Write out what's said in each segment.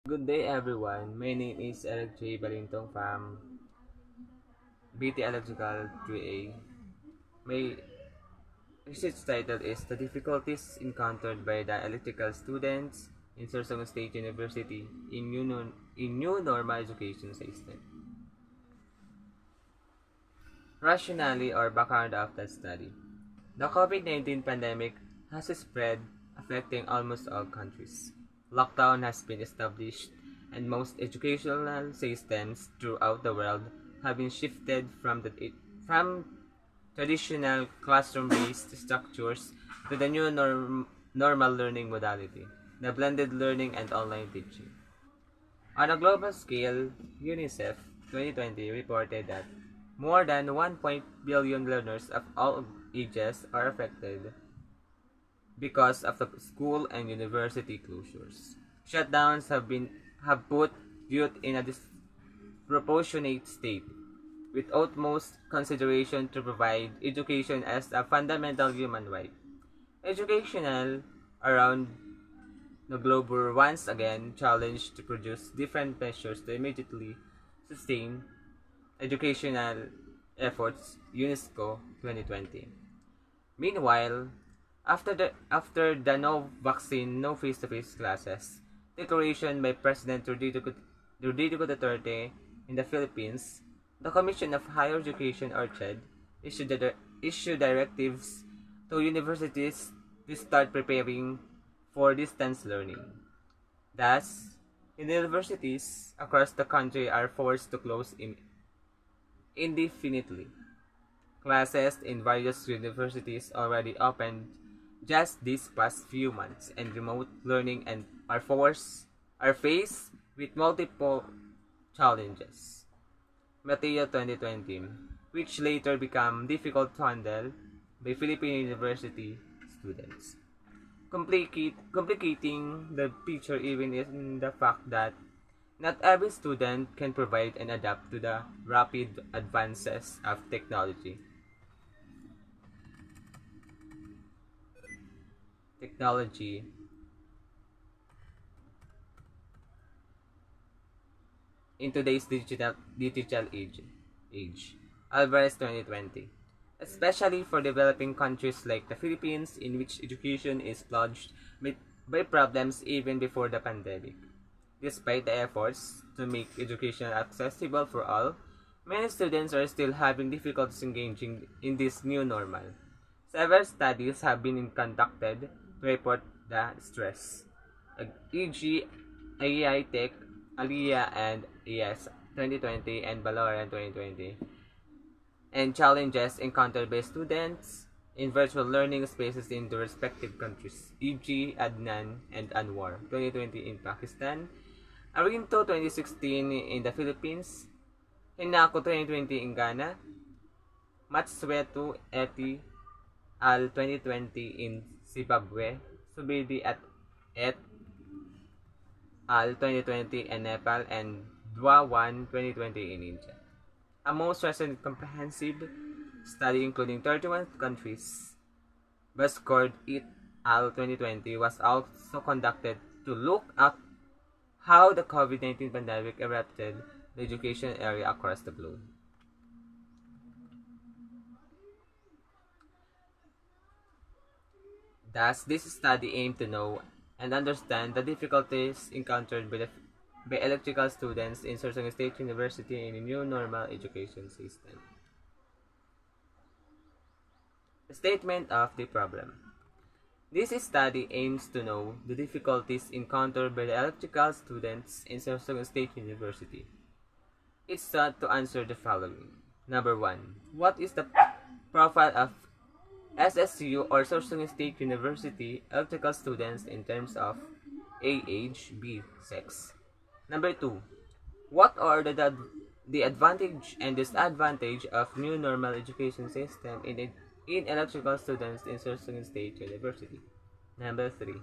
Good day everyone. My name is ELEC Balintong from BT Electrical 3A. My research title is The Difficulties Encountered by the Electrical Students in Sorsogon State University in New Normal Education System. Rationale or background of the study. The COVID-19 pandemic has spread, affecting almost all countries. Lockdown has been established, and most educational systems throughout the world have been shifted from traditional classroom-based structures to the new normal learning modality, the blended learning and online teaching. On a global scale, UNICEF 2020 reported that more than 1 billion learners of all ages are affected because of the school and university closures. Shutdowns have put youth in a disproportionate state, with utmost consideration to provide education as a fundamental human right. Educational around the globe were once again challenged to produce different measures to immediately sustain educational efforts. UNESCO 2020. Meanwhile, after the no vaccine, no face-to-face classes declaration by President Rodrigo Duterte in the Philippines, the Commission of Higher Education or CHED issued directives to universities to start preparing for distance learning. Thus, universities across the country are forced to close indefinitely. Classes in various universities already opened just these past few months, and remote learning and are faced with multiple challenges. Mateo 2020, which later became difficult to handle by Philippine university students. Complicating the picture even in the fact that not every student can provide and adapt to the rapid advances of technology. Technology in today's digital age. Alvarez 2020. Especially for developing countries like the Philippines, in which education is plagued by problems even before the pandemic. Despite the efforts to make education accessible for all, many students are still having difficulties engaging in this new normal. Several studies have been conducted to report the stress, e.g. AI Tech, Aliyah and ES 2020 and Baloran 2020, and challenges encountered by students in virtual learning spaces in the respective countries, e.g. Adnan and Anwar 2020 in Pakistan, Arinto 2016 in the Philippines, Hinako 2020 in Ghana, Matsuetu Eti Al 2020 in Zimbabwe, Subedi et Al 2020 in Nepal, and Dwawan 2020 in India. A most recent comprehensive study including 31 countries, Bascord et al. 2020, was also conducted to look at how the COVID-19 pandemic erupted the education area across the globe. Thus, this study aimed to know and understand the difficulties encountered by electrical students in Sorsogon State University in a new normal education system. The statement of the problem. This study aims to know the difficulties encountered by the electrical students in Sorsogon State University. It sought to answer the following. Number 1. What is the profile of SSU or Sorsogon State University electrical students in terms of A. Age, B. Sex? Number 2. What are the advantage and disadvantage of new normal education system in electrical students in Sorsogon State University? Number 3.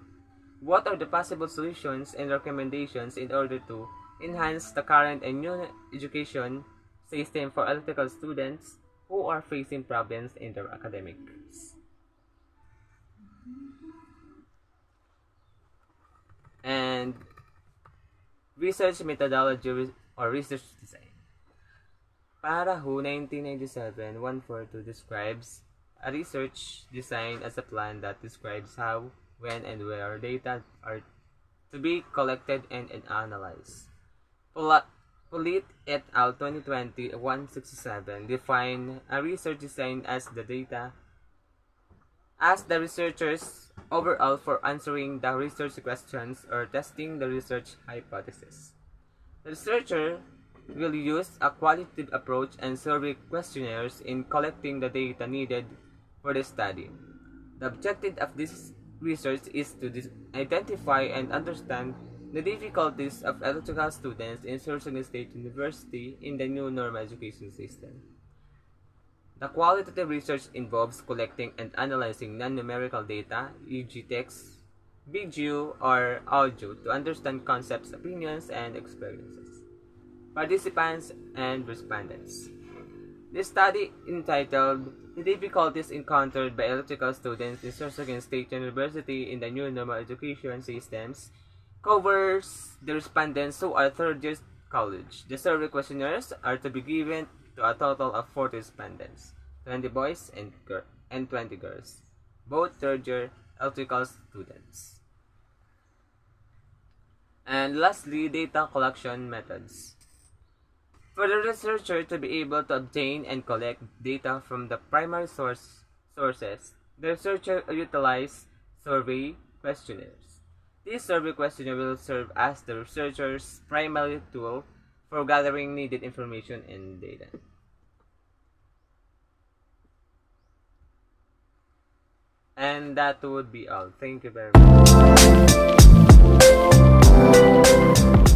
What are the possible solutions and recommendations in order to enhance the current and new education system for electrical students who are facing problems in their academics? And research methodology or research design. Para Who 1997 142 describes a research design as a plan that describes how, when, and where data are to be collected and analyzed. Polit et al. 2020 167 define a research design as the researcher's overall for answering the research questions or testing the research hypothesis. The researcher will use a qualitative approach and survey questionnaires in collecting the data needed for the study. The objective of this research is to identify and understand the difficulties of electrical students in Sorsogon State University in the new normal education system. The qualitative research involves collecting and analyzing non-numerical data, e.g. text, video, or audio to understand concepts, opinions, and experiences. Participants and respondents. This study, entitled The Difficulties Encountered by Electrical Students in Sorsogon State University in the New Normal Education Systems, covers the respondents who are third year college. The survey questionnaires are to be given to a total of 40 respondents, 20 boys and 20 girls, both third year electrical students. And lastly, data collection methods. For the researcher to be able to obtain and collect data from the primary sources, the researcher utilizes survey questionnaires. This survey questionnaire will serve as the researcher's primary tool for gathering needed information and data. And that would be all. Thank you very much.